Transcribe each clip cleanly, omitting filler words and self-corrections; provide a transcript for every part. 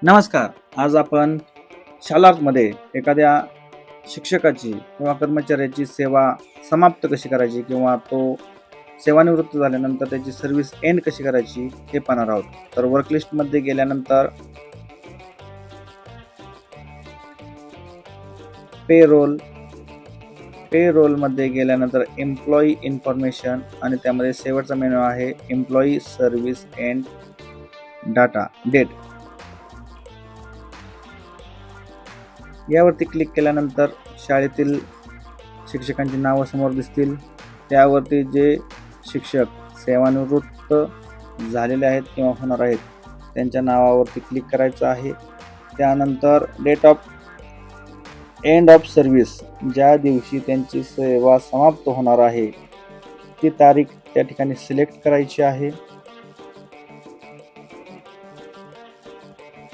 नमस्कार. आज आपण शालामध्ये एखाद्या शिक्षकाची किंवा कर्मचाऱ्याची सेवा समाप्त कशी करायची किंवा तो सेवानिवृत्त झाल्यानंतर त्याची सर्व्हिस एंड कशी करायची हे पाहणार आहोत. तर वर्क लिस्टमध्ये गेल्यानंतर पेरोलमध्ये गेल्यानंतर एम्प्लॉई इन्फॉर्मेशन आणि त्यामध्ये शेवटचा मेनू आहे employee service end data date. यावरती क्लिक केल्यानंतर शाळेतील शिक्षकांची नावं समोर दिसतील. त्यावरती जे शिक्षक सेवानिवृत्त झालेले आहेत किंवा होणार आहेत त्यांच्या नावावरती क्लिक करायचं आहे. त्यानंतर date of end of service, ज्या दिवशी त्यांची सेवा समाप्त होणार आहे ती तारीख त्या ठिकाणी सिलेक्ट करायची आहे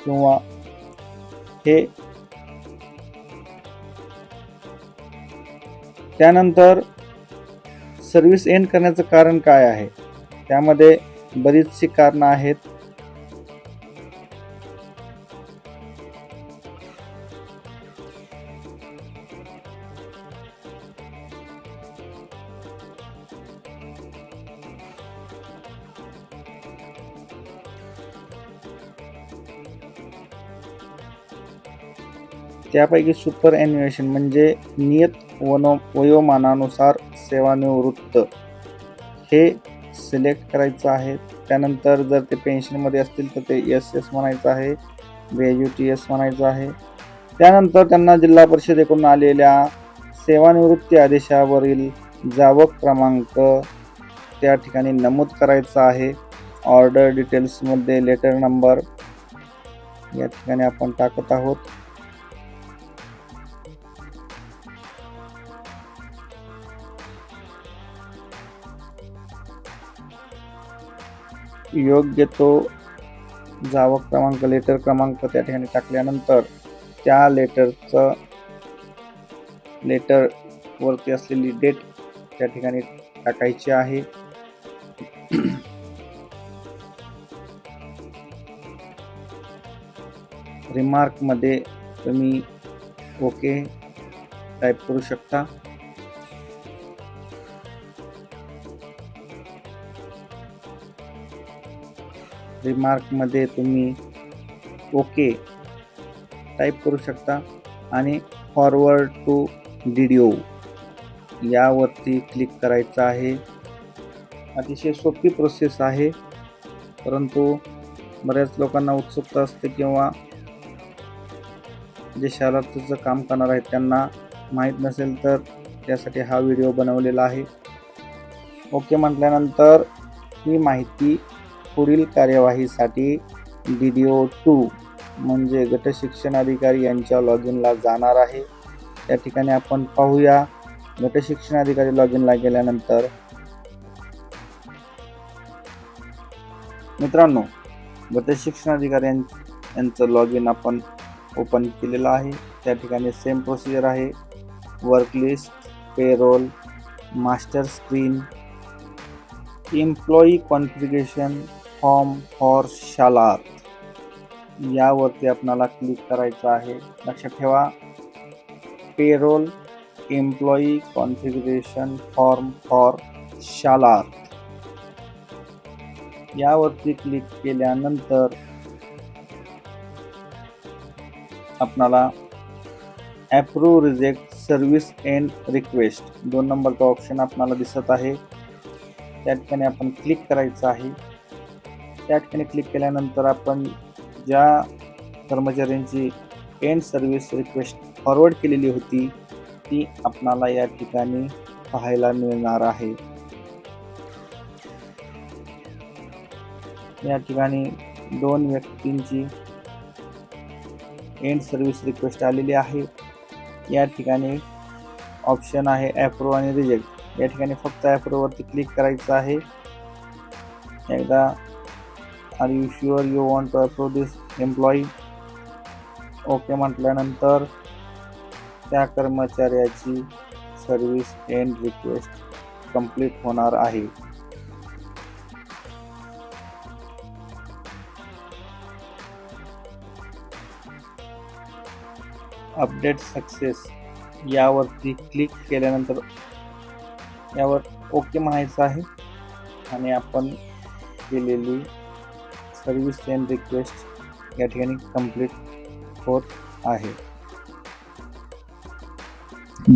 किंवा हे त्यानंतर सर्व्हिस एंड करण्याचं कारण काय आहे, त्यामध्ये बरीचशी कारणं आहेत. त्यापैकी सुपर ॲन्युएशन म्हणजे नियत वयोमानानुसार सेवानिवृत्त हे सिलेक्ट करायचं आहे. त्यानंतर जर ते पेन्शनमध्ये असतील तर ते SS म्हणायचं आहे, ग्रॅज्युएटी एस म्हणायचं आहे. त्यानंतर त्यांना जिल्हा परिषदेकडून आलेल्या सेवानिवृत्ती आदेशावरील जावक क्रमांक त्या ठिकाणी नमूद करायचा आहे. ऑर्डर डिटेल्समध्ये लेटर नंबर या ठिकाणी आपण टाकत आहोत. योग्य तो जावक क्रमांक लेटर क्रमांक त्या ठिकाणी टाकल्यानंतर त्या लेटर वरती असलेली डेट त्या ठिकाणी टाकायची आहे. रिमार्क मध्ये तुम्ही ओके टाईप करू शकता. रिमार्कमध्ये तुम्ही ओके टाईप करू शकता आणि फॉरवर्ड टू DDO यावरती क्लिक करायचं आहे. अतिशय सोपी प्रोसेस आहे, परंतु बऱ्याच लोकांना उत्सुकता असते किंवा जे शालाचं काम करणार आहेत त्यांना माहीत नसेल, तर त्यासाठी हा व्हिडिओ बनवलेला आहे. ओके म्हटल्यानंतर ही माहिती पुढील कार्यवाहीसाठी DDO2 म्हणजे गट शिक्षण अधिकारी यांच्या लॉग इनला जाणार आहे. त्या ठिकाणी आपण पाहूया. गट शिक्षण अधिकारी लॉग इनला गेल्यानंतर मित्रांनो, गट शिक्षण अधिकारी यांचं लॉग इन आपण ओपन केलेलं आहे. त्या ठिकाणी सेम प्रोसिजर आहे. Work list, payroll, master screen, employee configuration form for Shalarth यावरती आपल्याला क्लिक करायचं आहे. लक्षात ठेवा, payroll employee configuration form for Shalarth यावरती क्लिक केल्यानंतर आपल्याला approve reject service end request 2 नंबरचा ऑप्शन आपल्याला दिसत आहे. त्या ठिकाणी आपण क्लिक करायचं आहे. त्या ठिकाणी क्लिक केल्यानंतर आपण ज्या कर्मचाऱ्यांची एंड सर्व्हिस रिक्वेस्ट फॉरवर्ड केलेली होती ती आपणाला या ठिकाणी पाहायला मिळणार आहे. या ठिकाणी 2 व्यक्तींची एंड सर्व्हिस रिक्वेस्ट आलेली आहे. या ठिकाणी ऑप्शन आहे अप्रूव्ह आणि रिजेक्ट. या ठिकाणी फक्त अप्रूव्ह वरती क्लिक करायचं आहे. एकदा are you sure you want to approve this employee okay म्हटल्यानंतर त्या कर्मचाऱ्याची सर्व्हिस एंड रिक्वेस्ट कंप्लीट होणार आहे. अपडेट सक्सेस यावरती क्लिक केल्यानंतर यावर ओके म्हणायचं आहे आणि आपण दिलेली सर्व्हिस एंड रिक्वेस्ट या ठिकाणी कंप्लीट होत आहे.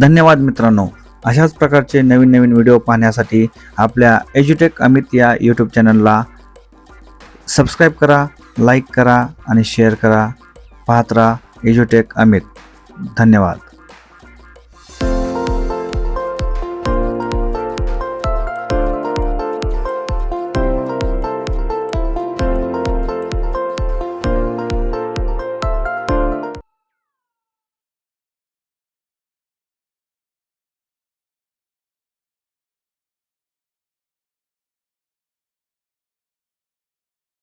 धन्यवाद मित्रांनो. अशाच प्रकारचे नवीन नवीन व्हिडिओ पाहण्यासाठी आपल्या एज्युटेक अमित या यूट्यूब चॅनलला सबस्क्राईब करा, लाईक करा आणि शेअर करा. पाहत राहा एज्युटेक अमित. धन्यवाद.